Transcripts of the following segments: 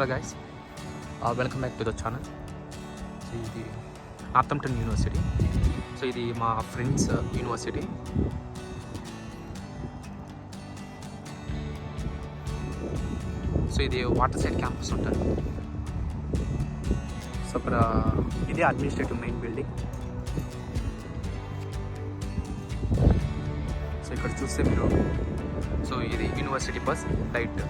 Hello guys, welcome back to the channel. So ఇది నార్థంప్టన్ university. So ఇది మా friends university. So ఇది water side campus ఉంటుంది. So అక్కడ ఇది అడ్మినిస్ట్రేటివ్ మెయిన్ బిల్డింగ్. సో ఇక్కడ చూస్తే మీరు, సో ఇది university bus direct.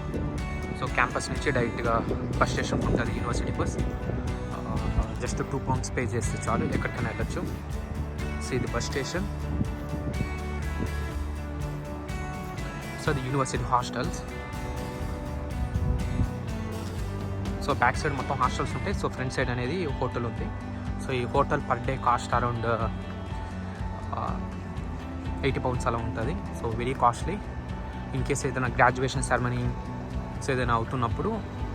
So campus నుంచి డైరెక్ట్గా బస్ స్టేషన్ ఉంటుంది యూనివర్సిటీ బస్. జస్ట్ £2 పే చేస్తే చాలు, ఎక్కడికైనా వెళ్ళచ్చు. సో ఇది బస్ స్టేషన్. సో అది university hostels. So back side మొత్తం హాస్టల్స్ ఉంటాయి. సో ఫ్రంట్ సైడ్ అనేది హోటల్ ఉంది. సో ఈ hotel per day cost around £80 అలా ఉంటుంది. So very costly. In case ఏదైనా గ్రాడ్యుయేషన్ సెరమనీ సో ఏదైనా అవుతున్నప్పుడు,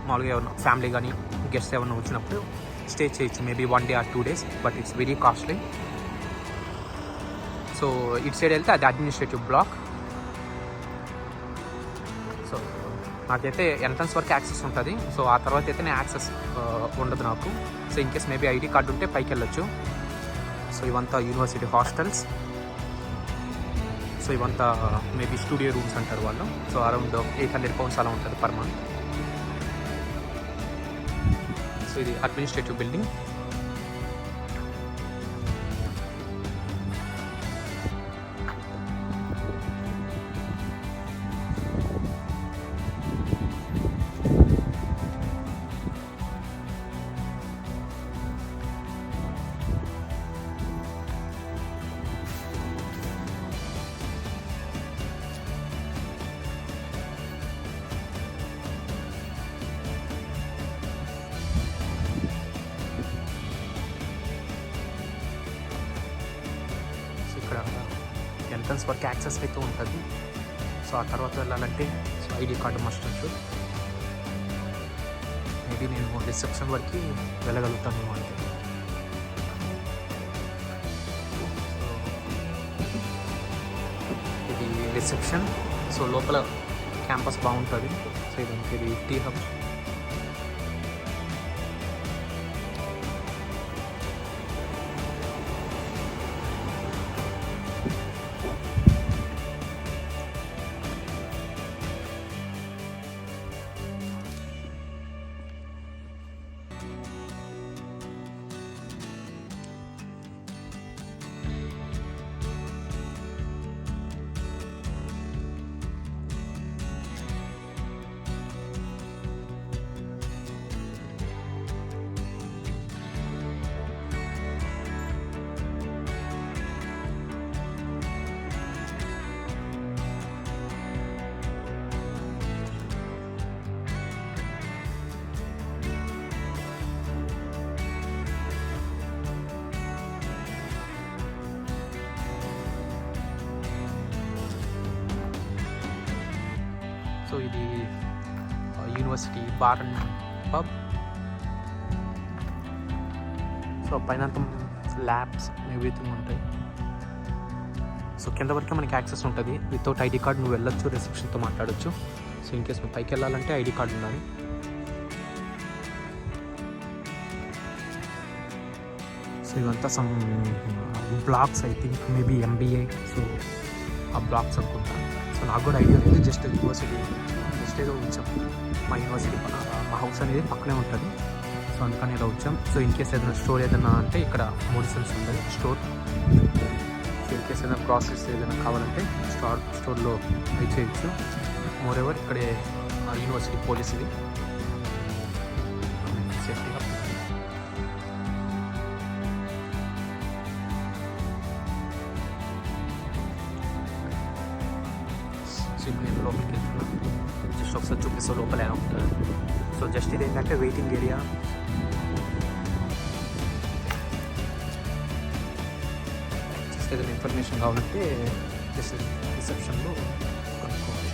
మామూలుగా ఏమైనా ఫ్యామిలీ కానీ గెస్ట్స్ ఏమైనా వచ్చినప్పుడు స్టే చేయొచ్చు, maybe 1 day or 2 days, but it's very costly. So ఇటు సైడ్ వెళ్తే అది అడ్మినిస్ట్రేటివ్ బ్లాక్. సో నాకైతే ఎంట్రన్స్ వరకు యాక్సెస్ ఉంటుంది. సో ఆ తర్వాత అయితే నేను యాక్సెస్ ఉండదు నాకు. So in case maybe ID card ఉంటే పైకి వెళ్ళొచ్చు. సో ఇవంతా యూనివర్సిటీ హాస్టల్స్. సో ఇవంతా మేబీ స్టూడియో రూమ్స్ అంటారు వాళ్ళు. సో అరౌండ్ £800 అలా ఉంటుంది పర్ మంత్. సో ఇది అడ్మినిస్ట్రేటివ్ బిల్డింగ్. ఇక్కడ ఎంట్రన్స్ వరకు యాక్సెస్ అయితే ఉంటుంది. సో ఆ తర్వాత వెళ్ళాలంటే సో ఐడి కార్డు మస్ట్ ఉంటుంది. మేబీ నేను రిసెప్షన్ వరకు వెళ్ళగలుగుతాను అంటే. ఇది రిసెప్షన్. సో లోపల క్యాంపస్ బాగుంటుంది. సో ఇది టీ హబ్. సో ఇది university bar and pub. So పైన ల్యాబ్స్ ఎవ్రీథింగ్ ఉంటాయి. సో కింద వరకే మనకి యాక్సెస్ ఉంటుంది. వితౌట్ ఐడి కార్డ్ నువ్వు వెళ్ళొచ్చు, రిసెప్షన్తో మాట్లాడచ్చు. సో ఇన్ కేస్ నువ్వు పైకి వెళ్ళాలంటే ఐడి కార్డు ఉండాలి. సో ఇవంతా some blocks, I think maybe MBA. So ఆ బ్లాక్స్ అనుకుంటా. సో నాకు కూడా ఐడియా లేదు. జస్ట్ యూనివర్సిటీ జస్ట్ ఏదో వచ్చాం. మా యూనివర్సిటీ మా హౌస్ అనేది పక్కనే ఉంటుంది. సో అందుకని ఏదో వచ్చాం. సో ఇన్ కేస్ ఏదైనా స్టోర్ ఏదైనా అంటే ఇక్కడ మెడిసిన్స్ ఉంటుంది స్టోర్. సో ఇన్ కేస్ ఏదైనా గ్రాసరీస్ ఏదైనా కావాలంటే స్టోర్లో అవి చేయొచ్చు. మోర్ ఎవర్ ఇక్కడే యూనివర్సిటీ పోలీస్ ఇది సేఫ్టీగా. నేను లోపలికి వెళ్తున్నాను. జస్ట్ ఒకసారి చూపిస్తా లోపల ఎలా ఉంటుంది. సో జస్ట్ ఇది ఏంటంటే వెయిటింగ్ ఏరియా. జస్ట్ ఏదైనా ఇన్ఫర్మేషన్ కావాలంటే జస్ట్ రిసెప్షన్లో కనుక్కోవాలి.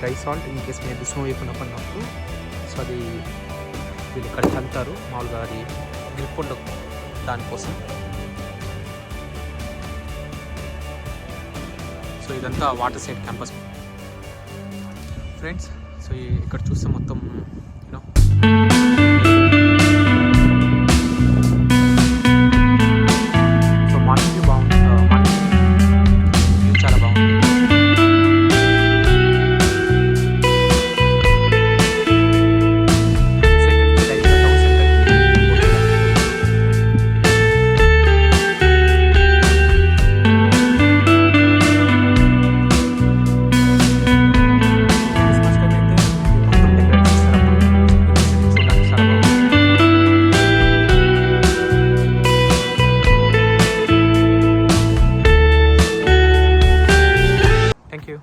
Dry salt in case maybe snow వేయకుండా పడినప్పుడు. సో అది వీళ్ళు ఇక్కడ చల్లుతారు మామూలుగా, అది గ్రిప్ ఉండదు దానికోసం. సో ఇదంతా water side campus friends. So ఇక్కడ చూస్తే మొత్తం యూనో సో మార్నింగ్ వ్యూ బాగుంది, మార్నింగ్ వ్యూ చాలా బాగుంది. Thank you.